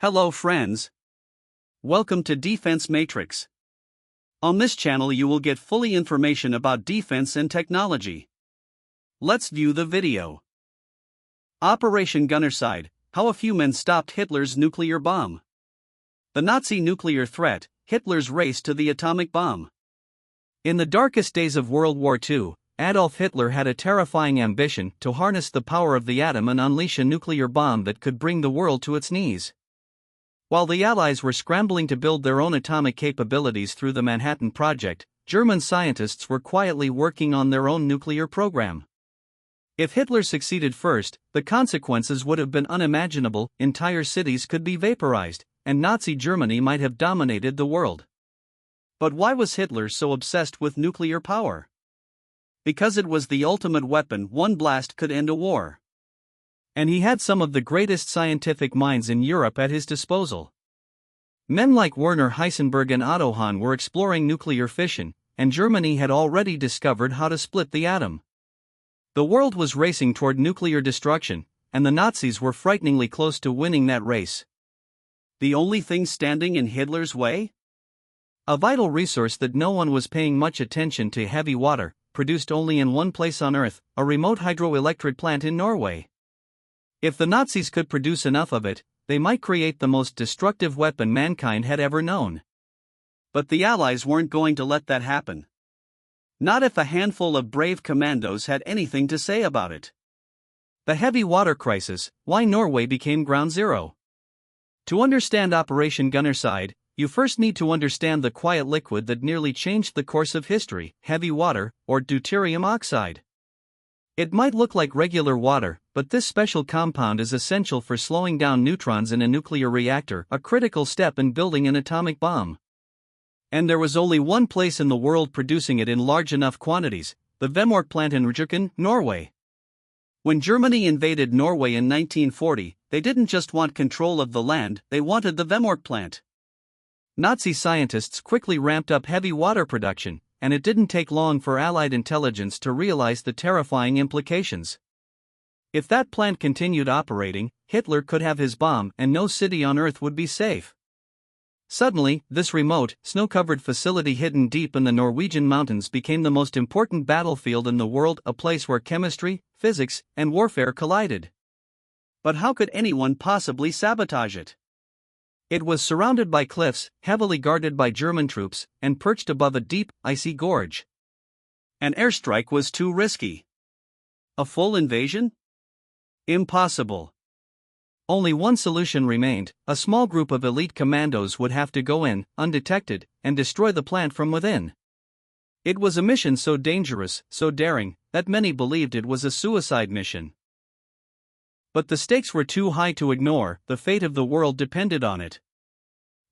Hello friends. Welcome to Defense Matrix. On this channel you will get fully information about defense and technology. Let's view the video. Operation Gunnerside, how a few men stopped Hitler's nuclear bomb. The Nazi nuclear threat, Hitler's race to the atomic bomb. In the darkest days of World War II, Adolf Hitler had a terrifying ambition to harness the power of the atom and unleash a nuclear bomb that could bring the world to its knees. While the Allies were scrambling to build their own atomic capabilities through the Manhattan Project, German scientists were quietly working on their own nuclear program. If Hitler succeeded first, the consequences would have been unimaginable. Entire cities could be vaporized, and Nazi Germany might have dominated the world. But why was Hitler so obsessed with nuclear power? Because it was the ultimate weapon. One blast could end a war. And he had some of the greatest scientific minds in Europe at his disposal. Men like Werner Heisenberg and Otto Hahn were exploring nuclear fission, and Germany had already discovered how to split the atom. The world was racing toward nuclear destruction, and the Nazis were frighteningly close to winning that race. The only thing standing in Hitler's way? A vital resource that no one was paying much attention to: heavy water, produced only in one place on Earth, a remote hydroelectric plant in Norway. If the Nazis could produce enough of it, they might create the most destructive weapon mankind had ever known. But the Allies weren't going to let that happen. Not if a handful of brave commandos had anything to say about it. The heavy water crisis: why Norway became ground zero. To understand Operation Gunnerside, you first need to understand the quiet liquid that nearly changed the course of history: heavy water, or deuterium oxide. It might look like regular water, but this special compound is essential for slowing down neutrons in a nuclear reactor, a critical step in building an atomic bomb. And there was only one place in the world producing it in large enough quantities: the Vemork plant in Rjukan, Norway. When Germany invaded Norway in 1940, they didn't just want control of the land, they wanted the Vemork plant. Nazi scientists quickly ramped up heavy water production, and it didn't take long for Allied intelligence to realize the terrifying implications. If that plant continued operating, Hitler could have his bomb, and no city on Earth would be safe. Suddenly, this remote, snow-covered facility hidden deep in the Norwegian mountains became the most important battlefield in the world, a place where chemistry, physics, and warfare collided. But how could anyone possibly sabotage it? It was surrounded by cliffs, heavily guarded by German troops, and perched above a deep, icy gorge. An airstrike was too risky. A full invasion? Impossible. Only one solution remained: a small group of elite commandos would have to go in, undetected, and destroy the plant from within. It was a mission so dangerous, so daring, that many believed it was a suicide mission. But the stakes were too high to ignore. The fate of the world depended on it.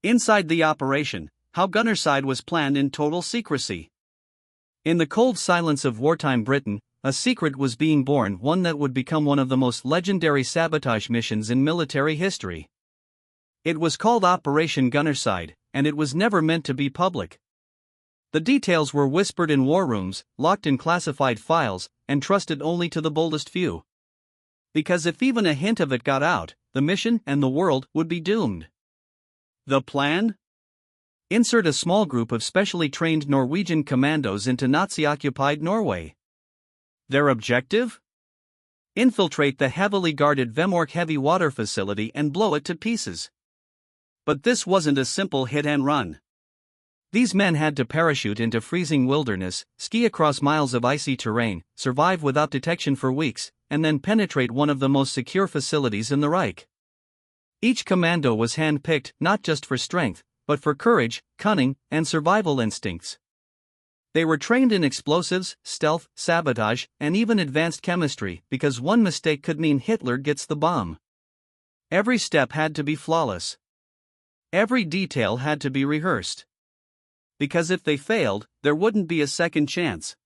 Inside the operation, how Gunnerside was planned in total secrecy. In the cold silence of wartime Britain, a secret was being born, one that would become one of the most legendary sabotage missions in military history. It was called Operation Gunnerside, and it was never meant to be public. The details were whispered in war rooms, locked in classified files, and trusted only to the boldest few. Because if even a hint of it got out, the mission and the world would be doomed. The plan? Insert a small group of specially trained Norwegian commandos into Nazi-occupied Norway. Their objective? Infiltrate the heavily guarded Vemork heavy water facility and blow it to pieces. But this wasn't a simple hit and run. These men had to parachute into freezing wilderness, ski across miles of icy terrain, survive without detection for weeks, and then penetrate one of the most secure facilities in the Reich. Each commando was hand-picked not just for strength, but for courage, cunning, and survival instincts. They were trained in explosives, stealth, sabotage, and even advanced chemistry, because one mistake could mean Hitler gets the bomb. Every step had to be flawless. Every detail had to be rehearsed. Because if they failed, there wouldn't be a second chance.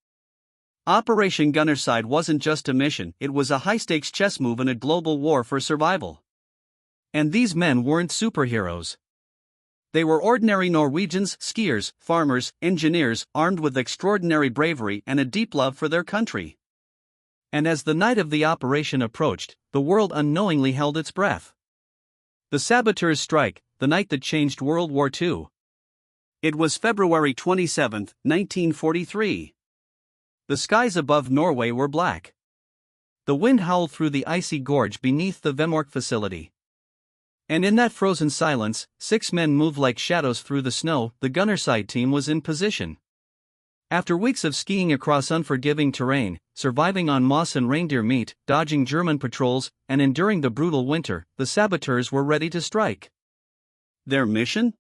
Operation Gunnerside wasn't just a mission, it was a high-stakes chess move in a global war for survival. And these men weren't superheroes. They were ordinary Norwegians, skiers, farmers, engineers, armed with extraordinary bravery and a deep love for their country. And as the night of the operation approached, the world unknowingly held its breath. The Saboteurs strike, the night that changed World War II. It was February 27, 1943. The skies above Norway were black. The wind howled through the icy gorge beneath the Vemork facility. And in that frozen silence, 6 men moved like shadows through the snow. The Gunnerside team was in position. After weeks of skiing across unforgiving terrain, surviving on moss and reindeer meat, dodging German patrols, and enduring the brutal winter, the saboteurs were ready to strike. Their mission?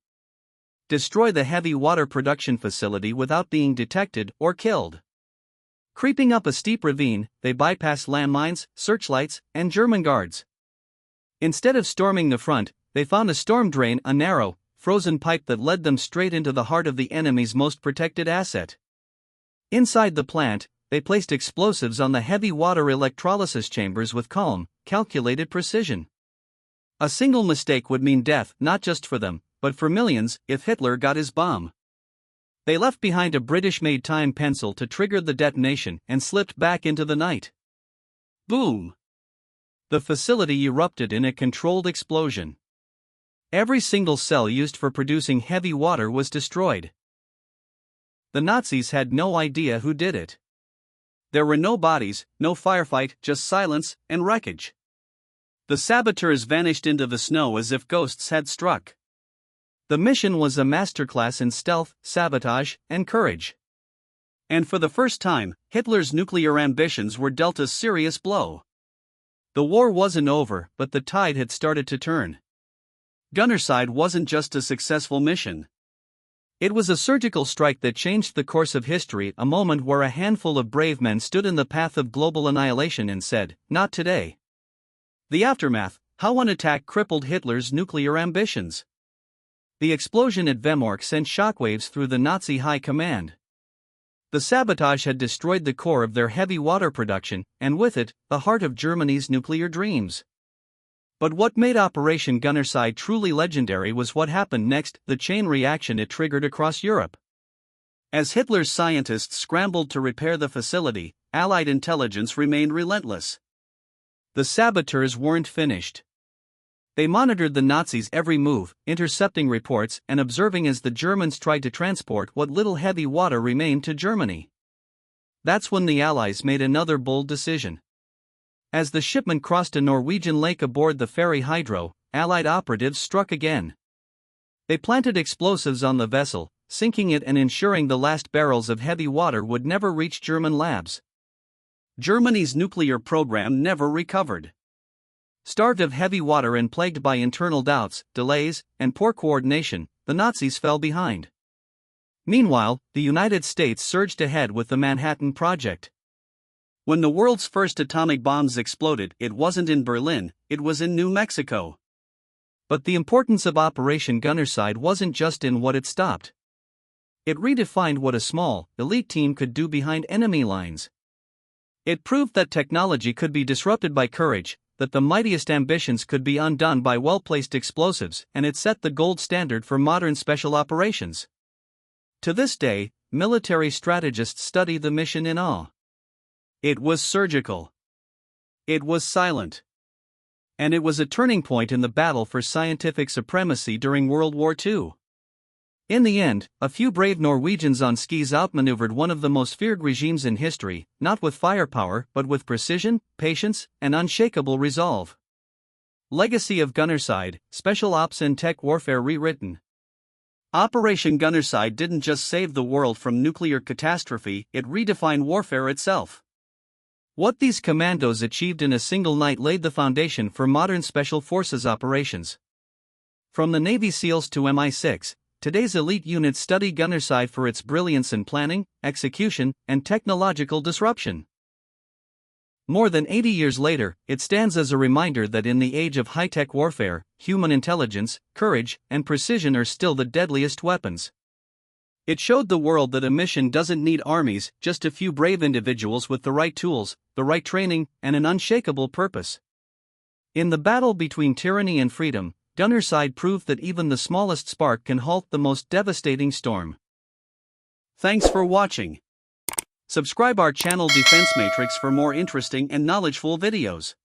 Destroy the heavy water production facility without being detected or killed. Creeping up a steep ravine, they bypassed landmines, searchlights, and German guards. Instead of storming the front, they found a storm drain, a narrow, frozen pipe that led them straight into the heart of the enemy's most protected asset. Inside the plant, they placed explosives on the heavy water electrolysis chambers with calm, calculated precision. A single mistake would mean death, not just for them, but for millions, if Hitler got his bomb. They left behind a British-made time pencil to trigger the detonation and slipped back into the night. Boom! The facility erupted in a controlled explosion. Every single cell used for producing heavy water was destroyed. The Nazis had no idea who did it. There were no bodies, no firefight, just silence and wreckage. The saboteurs vanished into the snow as if ghosts had struck. The mission was a masterclass in stealth, sabotage, and courage. And for the first time, Hitler's nuclear ambitions were dealt a serious blow. The war wasn't over, but the tide had started to turn. Gunnerside wasn't just a successful mission. It was a surgical strike that changed the course of history, a moment where a handful of brave men stood in the path of global annihilation and said, "Not today." The aftermath: how one attack crippled Hitler's nuclear ambitions. The explosion at Vemork sent shockwaves through the Nazi high command. The sabotage had destroyed the core of their heavy water production, and with it, the heart of Germany's nuclear dreams. But what made Operation Gunnerside truly legendary was what happened next, the chain reaction it triggered across Europe. As Hitler's scientists scrambled to repair the facility, Allied intelligence remained relentless. The saboteurs weren't finished. They monitored the Nazis' every move, intercepting reports and observing as the Germans tried to transport what little heavy water remained to Germany. That's when the Allies made another bold decision. As the shipment crossed a Norwegian lake aboard the ferry Hydro, Allied operatives struck again. They planted explosives on the vessel, sinking it and ensuring the last barrels of heavy water would never reach German labs. Germany's nuclear program never recovered. Starved of heavy water and plagued by internal doubts, delays, and poor coordination, the Nazis fell behind. Meanwhile, the United States surged ahead with the Manhattan Project. When the world's first atomic bombs exploded, it wasn't in Berlin, it was in New Mexico. But the importance of Operation Gunnerside wasn't just in what it stopped. It redefined what a small, elite team could do behind enemy lines. It proved that technology could be disrupted by courage, that the mightiest ambitions could be undone by well-placed explosives, and it set the gold standard for modern special operations. To this day, military strategists study the mission in awe. It was surgical. It was silent. And it was a turning point in the battle for scientific supremacy during World War II. In the end, a few brave Norwegians on skis outmaneuvered one of the most feared regimes in history, not with firepower but with precision, patience, and unshakable resolve. Legacy of Gunnerside, Special Ops and Tech Warfare rewritten. Operation Gunnerside didn't just save the world from nuclear catastrophe, it redefined warfare itself. What these commandos achieved in a single night laid the foundation for modern special forces operations. From the Navy SEALs to MI6, today's elite units study Gunnerside for its brilliance in planning, execution, and technological disruption. More than 80 years later, it stands as a reminder that in the age of high-tech warfare, human intelligence, courage, and precision are still the deadliest weapons. It showed the world that a mission doesn't need armies, just a few brave individuals with the right tools, the right training, and an unshakable purpose. In the battle between tyranny and freedom, Gunnerside proved that even the smallest spark can halt the most devastating storm. Thanks for watching. Subscribe our channel Defense Matrix for more interesting and knowledgeful videos.